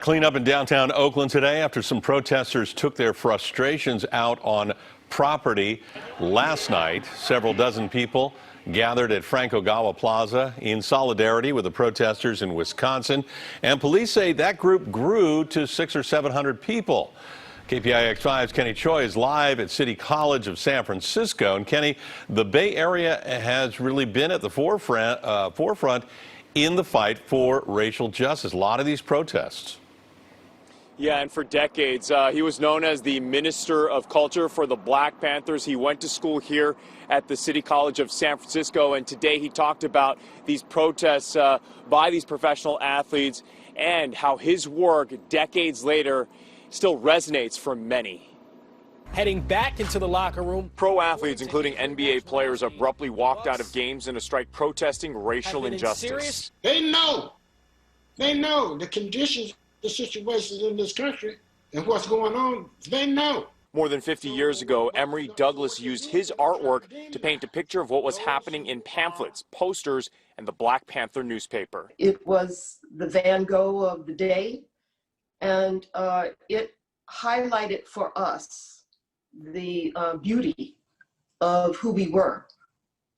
Cleanup in downtown Oakland today after some protesters took their frustrations out on property last night. Several dozen people gathered at Frank Ogawa Plaza in solidarity with the protesters in Wisconsin, and police say that group grew to 600 or 700 people. KPIX5's Kenny Choi is live at City College of San Francisco. And Kenny, the Bay Area has really been at the forefront in the fight for racial justice. A lot of these protests. Yeah, and for decades, he was known as the Minister of Culture for the Black Panthers. He went to school here at the City College of San Francisco, and today he talked about these protests by these professional athletes and how his work decades later still resonates for many. Heading back into the locker room. Pro athletes, including NBA players, abruptly walked out of games in a strike protesting racial injustice. They know the conditions, the situations in this country and what's going on. They know. More than 50 years ago, Emory Douglas used his artwork to paint a picture of what was happening in pamphlets, posters, and the Black Panther newspaper. It was the Van Gogh of the day, and it highlighted for us the beauty of who we were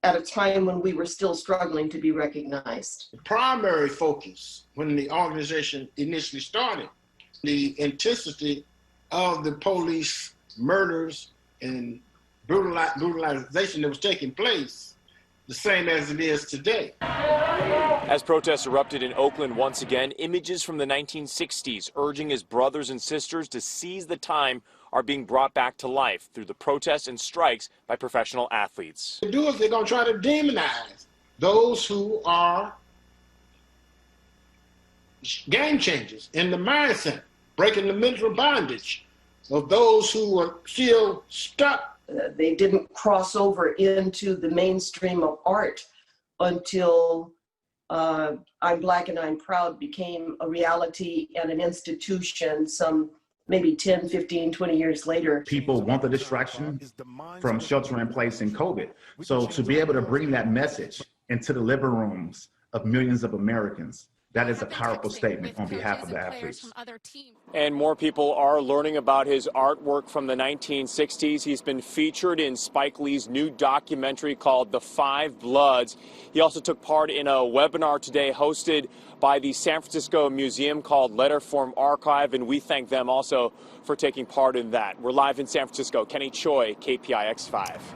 at a time when we were still struggling to be recognized. The primary focus when the organization initially started, the intensity of the police murders and brutalization that was taking place, the same as it is today. As protests erupted in Oakland once again, images from the 1960s urging his brothers and sisters to seize the time are being brought back to life through the protests and strikes by professional athletes. What they do is they're going to try to demonize those who are game changers in the mindset, breaking the mental bondage of those who are still stuck. They didn't cross over into the mainstream of art until I'm Black and I'm Proud became a reality and an institution some maybe 10, 15, 20 years later. People want the distraction from shelter in place in COVID. So to be able to bring that message into the living rooms of millions of Americans, that is a powerful statement on behalf of the athletes. And more people are learning about his artwork from the 1960s. He's been featured in Spike Lee's new documentary called The Five Bloods. He also took part in a webinar today hosted by the San Francisco Museum called Letterform Archive, and we thank them also for taking part in that. We're live in San Francisco. Kenny Choi, KPIX5.